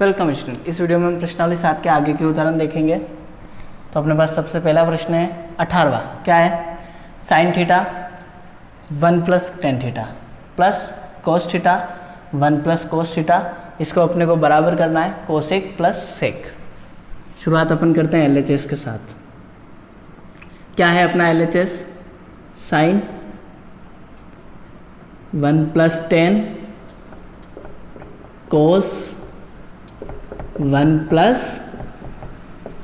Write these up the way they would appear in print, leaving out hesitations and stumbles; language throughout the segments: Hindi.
Welcome student. इस वीडियो में हम प्रश्नावली 7 के आगे के उदाहरण देखेंगे। तो अपने पास सबसे पहला प्रश्न है 18वां। क्या है? Sine theta 1 plus tan theta plus cos theta 1 plus cos theta, इसको अपने को बराबर करना है कोसेक प्लस सेक। शुरुआत अपन करते हैं LHS के साथ। क्या है अपना LHS? साइन 1 प्लस टेन कोस 1 प्लस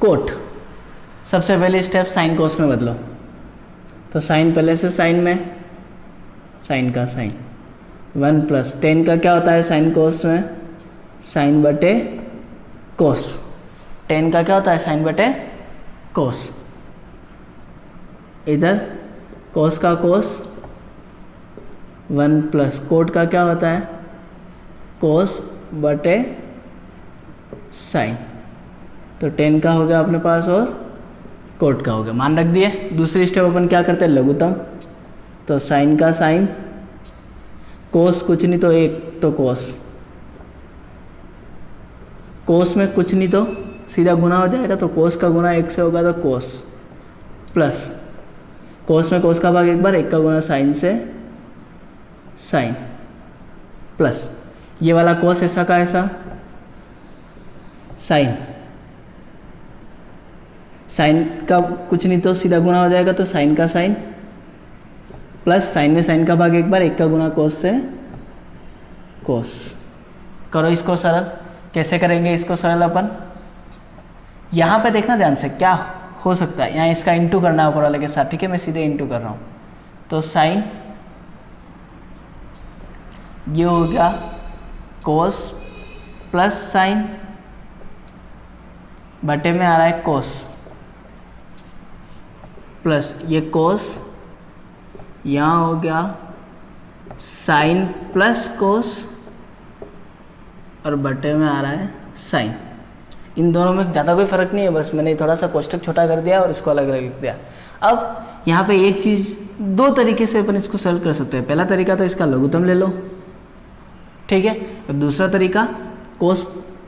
कोट। सबसे पहले स्टेप साइन कोस में बदलो। तो साइन पहले से साइन में, साइन का साइन 1 प्लस टेन का क्या होता है साइन कोस में? साइन बटे कोस। टेन का क्या होता है? साइन बटे कोस। इधर कोस का कोस 1 प्लस कोट का क्या होता है? कोस बटे साइन। तो टेन का हो गया अपने पास और कोट का हो गया, मान रख दिए। दूसरी स्टेप अपन क्या करते हैं? लघुत्तम। तो साइन का साइन, कोस कुछ नहीं तो एक, तो कोस। कोस में कुछ नहीं तो सीधा गुना हो जाएगा, तो कोस का गुना एक से होगा तो कोस प्लस कोस में कोस का भाग एक बार, एक का गुना साइन से साइन प्लस ये वाला कोस ऐसा का ऐसा साइन। साइन का कुछ नहीं तो सीधा गुना हो जाएगा, तो साइन का साइन प्लस साइन में साइन का भाग एक बार, एक का गुना कोस से कोस। करो इसको सरल। कैसे करेंगे इसको सरल अपन? यहाँ पे देखना ध्यान से क्या हो सकता है। यहाँ इसका इंटू करना है ऊपर वाले के साथ, ठीक है? मैं सीधे इंटू कर रहा हूँ। तो साइन ये हो गया कोस प्लस साइन बटे में आ रहा है कोस प्लस ये कोस, यहाँ हो गया साइन प्लस कोस और बटे में आ रहा है साइन। इन दोनों में ज़्यादा कोई फर्क नहीं है, बस मैंने थोड़ा सा कोष्टक छोटा कर दिया और इसको अलग अलग लिख दिया। अब यहाँ पे एक चीज़, दो तरीके से अपन इसको सॉल्व कर सकते हैं। पहला तरीका तो इसका लघुत्तम ले लो, ठीक है? और दूसरा तरीका कोस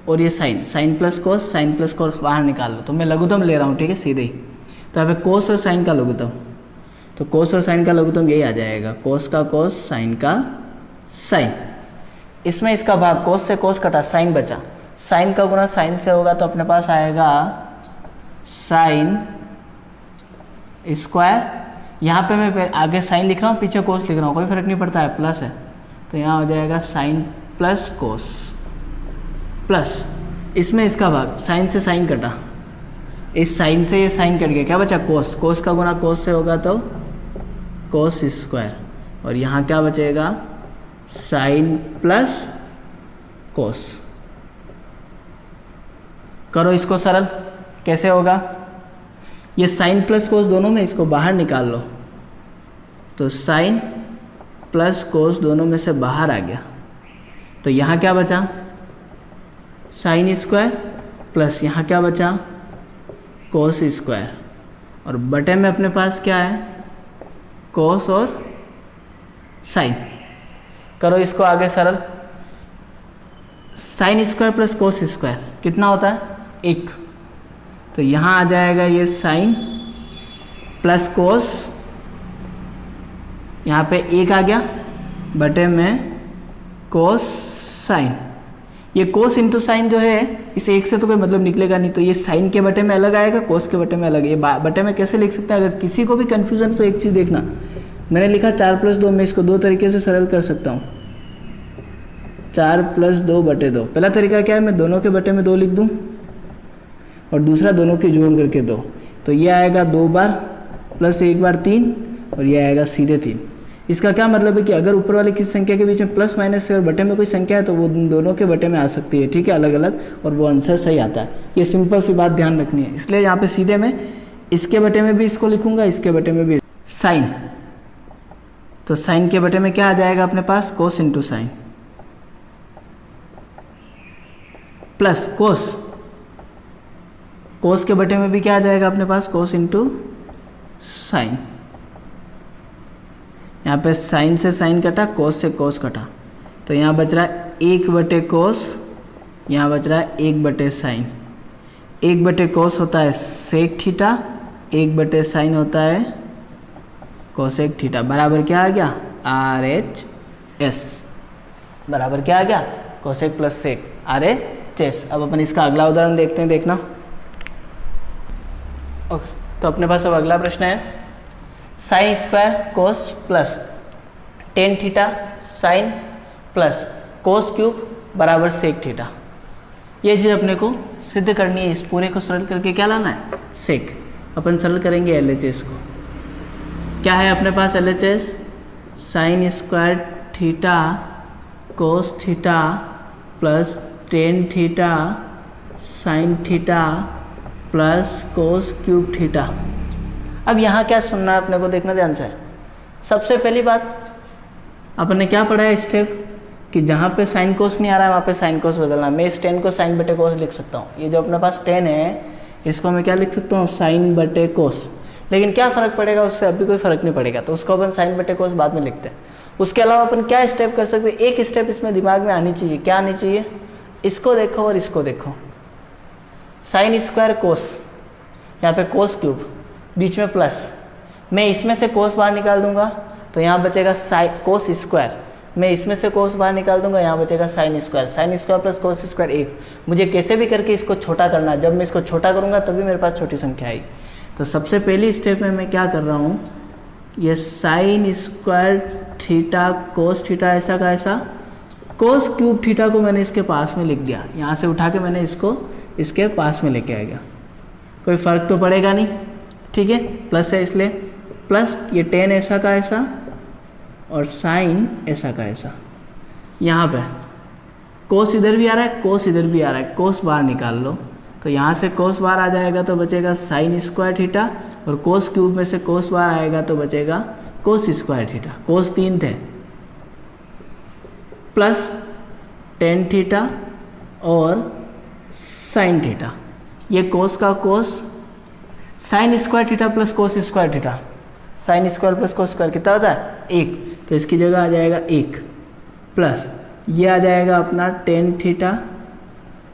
और ये साइन, साइन प्लस कोस बाहर निकाल लो। तो मैं लघुत्तम ले रहा हूँ, ठीक है? सीधे ही। तो यहाँ पे कोस और साइन का लघुत्तम, तो कोस और साइन का लघुत्तम यही आ जाएगा, कोस का कोस साइन का साइन। इसमें इसका भाग कोस से कोस कटा, साइन बचा। साइन का गुना साइन से होगा तो अपने पास आएगा साइन स्क्वायर। यहाँ पे मैं आगे साइन लिख रहा हूँ, पीछे कोस लिख रहा हूँ, कोई फर्क नहीं पड़ता है, प्लस है। तो यहाँ हो जाएगा साइन प्लस कोस प्लस इसमें इसका भाग, साइन से साइन कटा, इस साइन से ये साइन कट गया, क्या बचा? कोस। कोस का गुना कोस से होगा तो कोस स्क्वायर, और यहाँ क्या बचेगा? Sine plus cos. करो इसको सरल। कैसे होगा? ये साइन प्लस कोस दोनों में, इसको बाहर निकाल लो। तो साइन प्लस कोस दोनों में से बाहर आ गया, तो यहाँ क्या बचा? साइन स्क्वायर प्लस यहाँ क्या बचा? कोस स्क्वायर, और बटे में अपने पास क्या है? कोस और साइन। करो इसको आगे सरल। Sign square plus cos square कितना होता है? 1। तो यहाँ आ जाएगा ये साइन प्लस कोस, यहाँ पे 1 आ गया बटे में कोस साइन। ये कोस इंटू साइन जो है, इस 1 से तो कोई मतलब निकलेगा नहीं, तो ये साइन के बटे में अलग आएगा, कोस के बटे में अलग। ये बटे में कैसे लिख सकते हैं? अगर किसी को भी कन्फ्यूजन, तो एक चीज़ देखना, मैंने लिखा 4 + 2, मैं इसको दो तरीके से सरल कर सकता हूँ। 4 + 2 बटे 2। पहला तरीका क्या है? मैं दोनों के बटे में 2 लिख दूँ, और दूसरा दोनों के जोड़ करके 2। तो ये आएगा 2 बार प्लस 1 बार 3, और ये आएगा सीधे 3। इसका क्या मतलब है कि अगर ऊपर वाले किसी संख्या के बीच में प्लस माइनस से और बटे में कोई संख्या है, तो वो दोनों के बटे में आ सकती है, ठीक है? अलग अलग, और वो आंसर सही आता है। ये सिंपल सी बात ध्यान रखनी है। इसलिए यहाँ पे सीधे मैं इसके बटे में भी इसको लिखूंगा, इसके बटे में भी साइन। तो साइन के बटे में क्या आ जाएगा अपने पास? कोस इंटू साइन प्लस कोस। कोस के बटे में भी क्या आ जाएगा अपने पास? कोस इंटू साइन। यहाँ पे साइन से साइन कटा, कोस से कोस कटा, तो यहाँ बच रहा है 1 बटे कोस यहाँ बच रहा है 1/sin, 1/cos होता है सेक थीटा, 1/sin होता है कोसेक थीटा, बराबर क्या आ गया RHS, बराबर क्या आ गया कोसेक प्लस सेक RHS। अब अपन इसका अगला उदाहरण देखते हैं, देखना। ओके, तो अपने पास अब अगला प्रश्न है साइन स्क्वायर कोस plus tan theta sine plus cos cube बराबर सेक थीटा। ये चीज़ अपने को सिद्ध करनी है, इस पूरे को सरल करके क्या लाना है सेक। अपन सरल करेंगे LHS को। क्या है अपने पास LHS, sign square theta cos theta plus tan theta sine theta plus cos cube theta. अब यहाँ क्या सुनना है अपने को, देखना ध्यान से। सबसे पहली बात अपन ने क्या पढ़ा है स्टेप, कि जहाँ पे साइन कोस नहीं आ रहा है वहाँ पे साइन कोस बदलना। मैं इस 10 को साइन बटे कोस लिख सकता हूँ। ये जो अपने पास 10 है इसको मैं क्या लिख सकता हूँ साइन बटे कोस। लेकिन क्या फ़र्क पड़ेगा उससे, अभी कोई फ़र्क नहीं पड़ेगा, तो उसको अपन साइन बटे कोस बाद में लिखते हैं। उसके अलावा अपन क्या स्टेप कर सकते हैं, एक स्टेप इसमें दिमाग में आनी चाहिए। क्या आनी चाहिए, इसको देखो और इसको देखो। साइन स्क्वायर कोस, यहाँ पे कोस क्यूब, बीच में प्लस, मैं इसमें से कोस बाहर निकाल दूंगा तो यहाँ बचेगा साइन कोस स्क्वायर, मैं इसमें से कोस बाहर निकाल दूंगा यहाँ बचेगा sine square, sign square plus cos square 1। मुझे कैसे भी करके इसको छोटा करना है, जब मैं इसको छोटा करूँगा तभी मेरे पास छोटी संख्या आएगी। तो सबसे पहली स्टेप में मैं क्या कर रहा हूँ, ये sign square theta cos theta ऐसा का ऐसा, कोस क्यूब थीटा को मैंने इसके पास में लिख दिया, यहाँ से उठा के मैंने इसको इसके पास में लेके आ गया। कोई फ़र्क तो पड़ेगा नहीं, ठीक है, प्लस है इसलिए प्लस, ये 10 ऐसा का ऐसा और साइन ऐसा का ऐसा। यहाँ पे कोस इधर भी आ रहा है कोस इधर भी आ रहा है, कोस बाहर निकाल लो तो यहाँ से कोस बाहर आ जाएगा तो बचेगा साइन स्क्वायर थीटा, और कोस क्यूब में से कोस बाहर आएगा तो बचेगा कोस स्क्वायर थीटा। कोस 3 थे प्लस टेन थीटा और साइन थीटा, ये कोस का cos, sine square theta plus cos square theta, sine square plus cos square कितना होता है 1, तो इसकी जगह आ जाएगा 1 प्लस ये आ जाएगा अपना टेन थीटा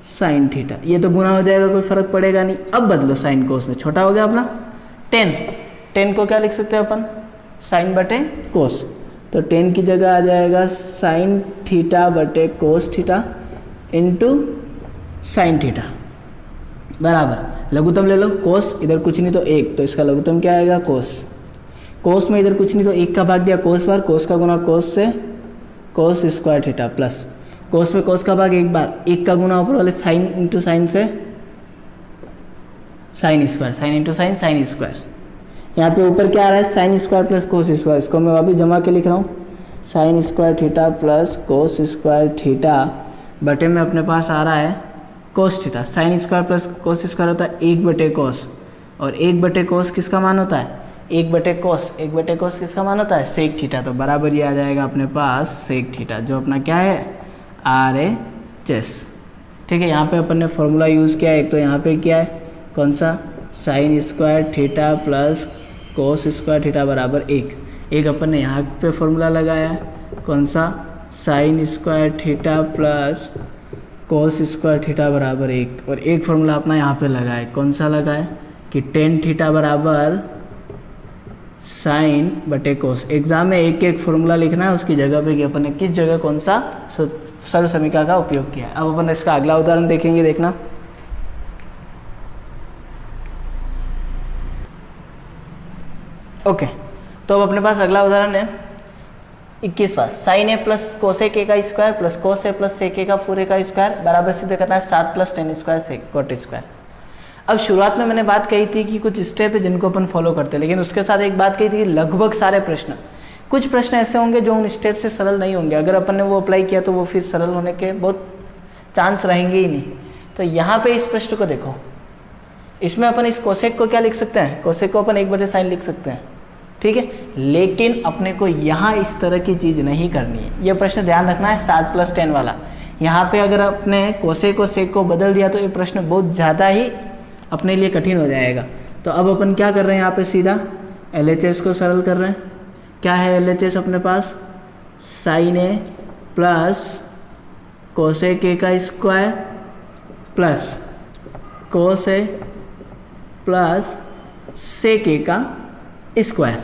साइन थीटा, ये तो गुना हो जाएगा, कोई फर्क पड़ेगा नहीं। अब बदलो साइन कोस में, छोटा हो गया अपना 10 को क्या लिख सकते हैं अपन साइन बटे कोस, तो 10 की जगह आ जाएगा साइन थीटा बटे cos theta into sine theta, बराबर लघुत्तम ले लो, कोस इधर कुछ नहीं तो 1, तो इसका लघुत्तम क्या आएगा कोस, कोस में इधर कुछ नहीं तो 1 का भाग दिया कोस बार, कोस का गुना कोस से कोस स्क्वायर थीटा प्लस कोस में कोस का भाग एक बार, 1 का गुना ऊपर वाले साइन इंटू साइन से sine square, sine into sine sine square. यहाँ पे ऊपर क्या आ रहा है sign square plus cos square, इसको मैं वापस जमा के लिख रहा हूँ sign square theta plus cos square theta बटे में अपने पास आ रहा है cos theta. Sine square plus cos square होता है 1/कोस, और 1/कोस किसका मान होता है 1/कोस, 1/कोस किसका मान होता है सेक थीटा, तो बराबर ये आ जाएगा अपने पास सेक थीटा, जो अपना क्या है RHS। ठीक है, यहाँ पे अपन ने फॉर्मूला यूज़ किया है, एक तो यहाँ पे क्या है कौन सा sign square theta plus cos square theta बराबर 1, एक अपन ने यहाँ पे फॉर्मूला लगाया है कौन सा sign square theta plus cos square theta बराबर 1, और एक फॉर्मूला अपना यहाँ पे लगा है, कौन सा लगा है कि टेन थीटा बराबर साइन बटे कोस। एग्जाम में एक एक फॉर्मूला लिखना है, उसकी जगह पे कि अपन ने किस जगह कौन सा सरल समीकरण का उपयोग किया है। अब अपन इसका अगला उदाहरण देखेंगे, देखना। ओके, तो अब अपने पास अगला उदाहरण है 21वां, sine A plus cosec A का square plus cos A plus sec A का पूरे का स्क्वायर बराबर सिद्ध करना है 7 plus tan square sec cot square. अब शुरुआत में मैंने बात कही थी कि कुछ स्टेप है जिनको अपन फॉलो करते हैं, लेकिन उसके साथ एक बात कही थी कि लगभग सारे प्रश्न, कुछ प्रश्न ऐसे होंगे जो उन स्टेप से सरल नहीं होंगे, अगर अपन ने वो अप्लाई किया तो वो फिर सरल होने के बहुत चांस रहेंगे ही नहीं। तो यहाँ पे इस प्रश्न को देखो, इसमें अपन इस कोसेक को क्या लिख सकते हैं, कोसेक को अपन 1/साइन लिख सकते हैं, ठीक है, लेकिन अपने को यहाँ इस तरह की चीज़ नहीं करनी है। ये प्रश्न ध्यान रखना है 7 प्लस 10 वाला, यहाँ पे अगर अपने कोसेक को सेक को बदल दिया तो ये प्रश्न बहुत ज़्यादा ही अपने लिए कठिन हो जाएगा। तो अब अपन क्या कर रहे हैं, यहाँ पे सीधा LHS को सरल कर रहे हैं। क्या है LHS अपने पास, sine A plus cosec A का square plus cos A plus sec A का स्क्वायर।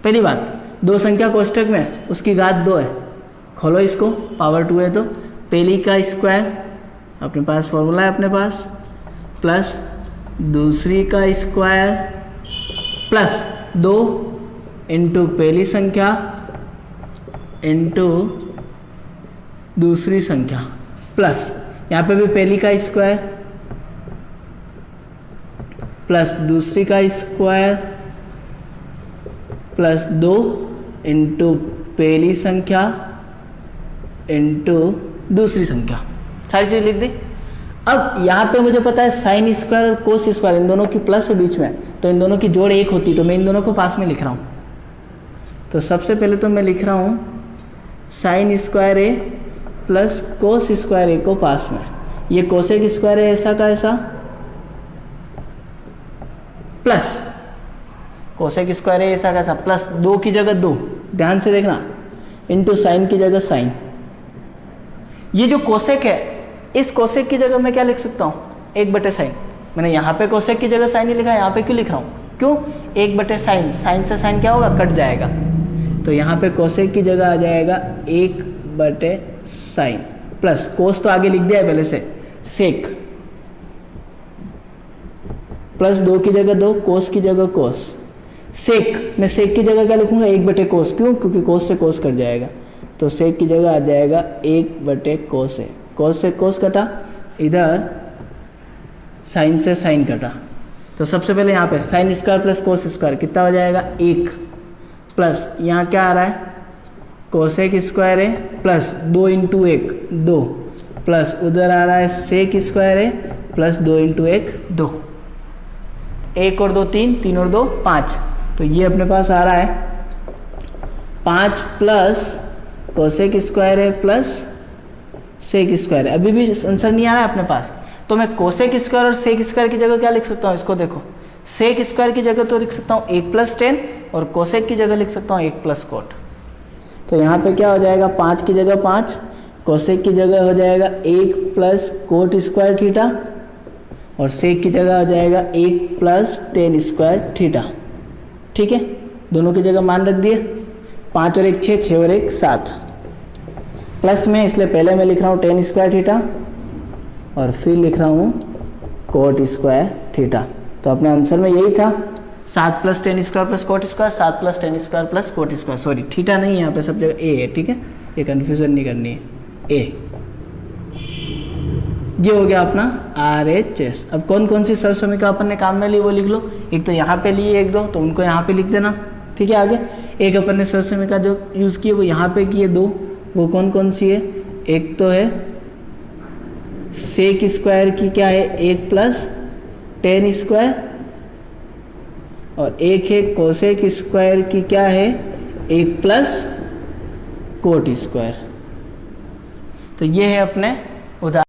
पहली बात, दो संख्या कोष्टक में उसकी घात 2 है, खोलो इसको, पावर 2 है तो पहली का स्क्वायर अपने पास फॉर्मूला है अपने पास, प्लस दूसरी का स्क्वायर प्लस 2 इंटू पहली संख्या इंटू दूसरी संख्या प्लस यहाँ पे भी पहली का स्क्वायर प्लस दूसरी का स्क्वायर प्लस 2 इंटू पहली संख्या इंटू दूसरी संख्या, सारी चीज़ लिख दी। अब यहाँ पे मुझे पता है साइन स्क्वायर और कोस स्क्वायर इन दोनों की प्लस है बीच में, तो इन दोनों की जोड़ 1 होती, तो मैं इन दोनों को पास में लिख रहा हूँ। तो सबसे पहले तो मैं लिख रहा हूँ साइन स्क्वायर ए प्लस कोस स्क्वायर ए को पास में, ये कोसेक स्क्वायर है ऐसा का ऐसा प्लस कोसेक स्क्वायर है ऐसा का ऐसा प्लस 2 की जगह 2, ध्यान से देखना, इंटू साइन की जगह साइन। ये जो कोसेक है इस कोसेक की जगह मैं क्या लिख सकता हूँ 1/साइन। मैंने यहाँ पे कोसेक की जगह साइन ही लिखा है, यहाँ पे क्यों लिख रहा हूँ, क्यों 1/साइन, साइन से साइन क्या होगा कट जाएगा, तो यहाँ पे कोसेक की जगह आ जाएगा 1/साइन प्लस कोस तो आगे लिख दिया है पहले से, सेक प्लस 2 की जगह 2, कोस की जगह कोस, सेक मैं सेक की जगह क्या लिखूंगा 1/कोस, क्यों क्योंकि कोस से कोस कट जाएगा, तो सेक की जगह आ जाएगा 1/कोस है, कोस से कोस कटा, इधर साइन से साइन कटा, तो सबसे पहले यहाँ पे sign square plus cos square कितना हो जाएगा 1 प्लस यहाँ क्या आ रहा है कोसेक स्क्वायर है प्लस 2 इंटू 1 2 प्लस उधर आ रहा है सेक स्क्वायर है प्लस 2 इंटू 1 2, 1 और 2 3, 3 और 2 5, तो ये अपने पास आ रहा है 5 प्लस कोसेक स्क्वायर है प्लस सेक स्क्वायर है। अभी भी आंसर नहीं आ रहा है अपने पास, तो मैं कोसेक स्क्वायर और सेक स्क्वायर की जगह क्या लिख सकता हूँ, इसको देखो, सेक स्क्वायर की जगह तो लिख सकता हूँ 1+tan और कोसेक की जगह लिख सकता हूँ 1+cot। तो यहाँ पे क्या हो जाएगा 5 की जगह 5, कोसेक की जगह हो जाएगा 1+cot स्क्वायर थीटा और सेक की जगह हो जाएगा 1+tan स्क्वायर थीटा। ठीक है, दोनों की जगह मान रख दिए, 5 और 1 6, 6 और 1 7 प्लस में, इसलिए पहले मैं लिख रहा हूँ tan स्क्वायर थीटा और फिर लिख रहा हूँ cot स्क्वायर थीटा। तो अपने आंसर में यही था 7 + tan square plus cot square, 7 + tan square plus cot square, sorry theta नहीं है यहाँ पे, सब जगह ए है। ठीक है, ये कन्फ्यूज़न नहीं करनी है, ए। ये हो गया अपना RHS। अब कौन कौन सी सरसमीका अपन ने काम में ली वो लिख लो, एक तो यहाँ पे ली एक दो, तो उनको यहाँ पे लिख देना। ठीक है, आगे एक अपन ने सरसमीका जो यूज़ की है वो यहाँ पे की है 2, वो कौन कौन सी है, एक तो है सेक स्क्वायर की क्या है 1+tan स्क्वायर और एक है कोसेक स्क्वायर की क्या है 1+cot स्क्वायर। तो ये है अपने उदाहरण।